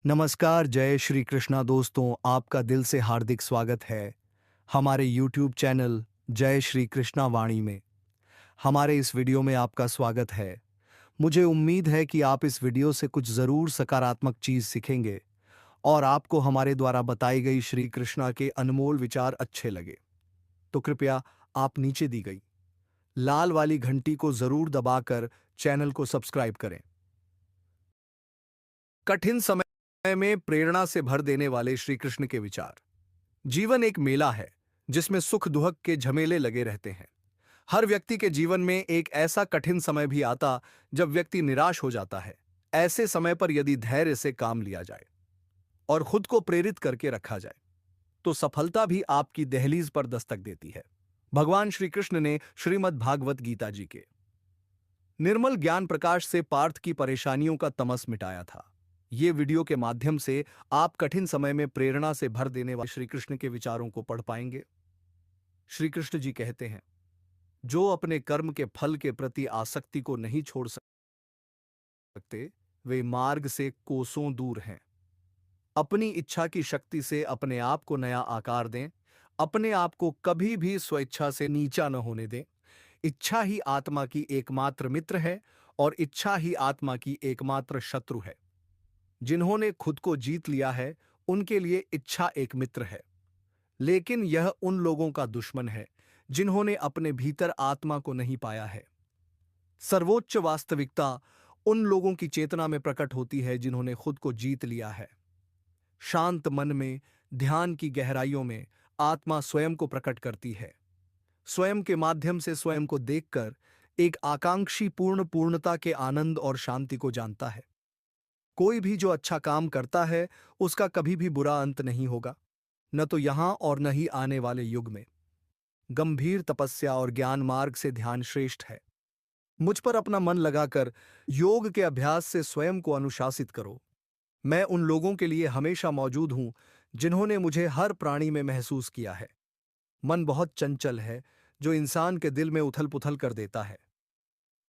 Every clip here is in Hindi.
नमस्कार, जय श्री कृष्णा दोस्तों, आपका दिल से हार्दिक स्वागत है हमारे YouTube चैनल जय श्री कृष्णा वाणी में। हमारे इस वीडियो में आपका स्वागत है। मुझे उम्मीद है कि आप इस वीडियो से कुछ ज़रूर सकारात्मक चीज़ सीखेंगे और आपको हमारे द्वारा बताई गई श्री कृष्णा के अनमोल विचार अच्छे लगे। तो कृपया आप नीचे दी गई लाल वाली घंटी को ज़रूर दबाकर चैनल को सब्सक्राइब करें। कठिन समय में प्रेरणा से भर देने वाले श्री कृष्ण के विचार। जीवन एक मेला है जिसमें सुख दुख के झमेले लगे रहते हैं। हर व्यक्ति के जीवन में एक ऐसा कठिन समय भी आता जब व्यक्ति निराश हो जाता है। ऐसे समय पर यदि धैर्य से काम लिया जाए और खुद को प्रेरित करके रखा जाए तो सफलता भी आपकी दहलीज पर दस्तक देती है। भगवान श्री कृष्ण ने श्रीमद् भागवत गीता जी के निर्मल ज्ञान प्रकाश से पार्थ की परेशानियों का तमस मिटाया था। ये वीडियो के माध्यम से आप कठिन समय में प्रेरणा से भर देने वाले श्री कृष्ण के विचारों को पढ़ पाएंगे। श्री कृष्ण जी कहते हैं, जो अपने कर्म के फल के प्रति आसक्ति को नहीं छोड़ सकते, वे मार्ग से कोसों दूर हैं। अपनी इच्छा की शक्ति से अपने आप को नया आकार दें। अपने आप को कभी भी स्वेच्छा से नीचा न होने दें। इच्छा ही आत्मा की एकमात्र मित्र है और इच्छा ही आत्मा की एकमात्र शत्रु है। जिन्होंने खुद को जीत लिया है उनके लिए इच्छा एक मित्र है, लेकिन यह उन लोगों का दुश्मन है जिन्होंने अपने भीतर आत्मा को नहीं पाया है। सर्वोच्च वास्तविकता उन लोगों की चेतना में प्रकट होती है जिन्होंने खुद को जीत लिया है। शांत मन में, ध्यान की गहराइयों में आत्मा स्वयं को प्रकट करती है। स्वयं के माध्यम से स्वयं को देखकर एक आकांक्षी पूर्णता के आनंद और शांति को जानता है। कोई भी जो अच्छा काम करता है उसका कभी भी बुरा अंत नहीं होगा, न तो यहां और न ही आने वाले युग में। गंभीर तपस्या और ज्ञान मार्ग से ध्यान श्रेष्ठ है। मुझ पर अपना मन लगाकर योग के अभ्यास से स्वयं को अनुशासित करो। मैं उन लोगों के लिए हमेशा मौजूद हूं जिन्होंने मुझे हर प्राणी में महसूस किया है। मन बहुत चंचल है जो इंसान के दिल में उथल पुथल कर देता है।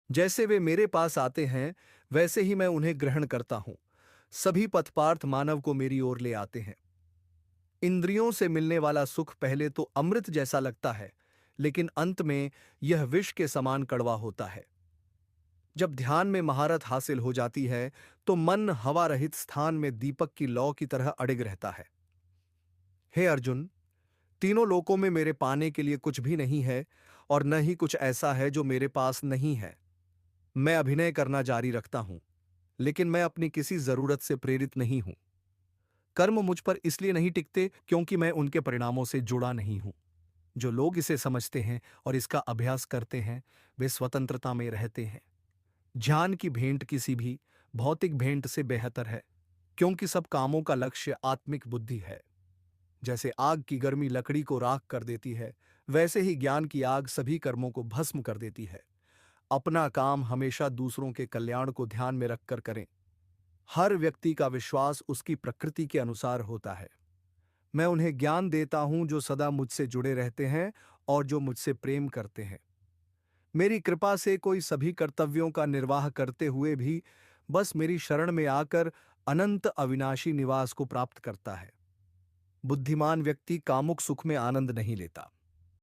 जैसे वे मेरे पास आते हैं वैसे ही मैं उन्हें ग्रहण करता हूं। सभी पथपार्थ मानव को मेरी ओर ले आते हैं। इंद्रियों से मिलने वाला सुख पहले तो अमृत जैसा लगता है, लेकिन अंत में यह विष के समान कड़वा होता है। जब ध्यान में महारत हासिल हो जाती है तो मन हवा रहित स्थान में दीपक की लौ की तरह अडिग रहता है। हे अर्जुन, तीनों लोकों में मेरे पाने के लिए कुछ भी नहीं है और न ही कुछ ऐसा है जो मेरे पास नहीं है। मैं अभिनय करना जारी रखता हूं, लेकिन मैं अपनी किसी जरूरत से प्रेरित नहीं हूं। कर्म मुझ पर इसलिए नहीं टिकते क्योंकि मैं उनके परिणामों से जुड़ा नहीं हूं। जो लोग इसे समझते हैं और इसका अभ्यास करते हैं वे स्वतंत्रता में रहते हैं। ज्ञान की भेंट किसी भी भौतिक भेंट से बेहतर है, क्योंकि सब कामों का लक्ष्य आत्मिक बुद्धि है। जैसे आग की गर्मी लकड़ी को राख कर देती है, वैसे ही ज्ञान की आग सभी कर्मों को भस्म कर देती है। अपना काम हमेशा दूसरों के कल्याण को ध्यान में रखकर करें। हर व्यक्ति का विश्वास उसकी प्रकृति के अनुसार होता है। मैं उन्हें ज्ञान देता हूं जो सदा मुझसे जुड़े रहते हैं और जो मुझसे प्रेम करते हैं। मेरी कृपा से कोई सभी कर्तव्यों का निर्वाह करते हुए भी बस मेरी शरण में आकर अनंत अविनाशी निवास को प्राप्त करता है। बुद्धिमान व्यक्ति कामुक सुख में आनंद नहीं लेता।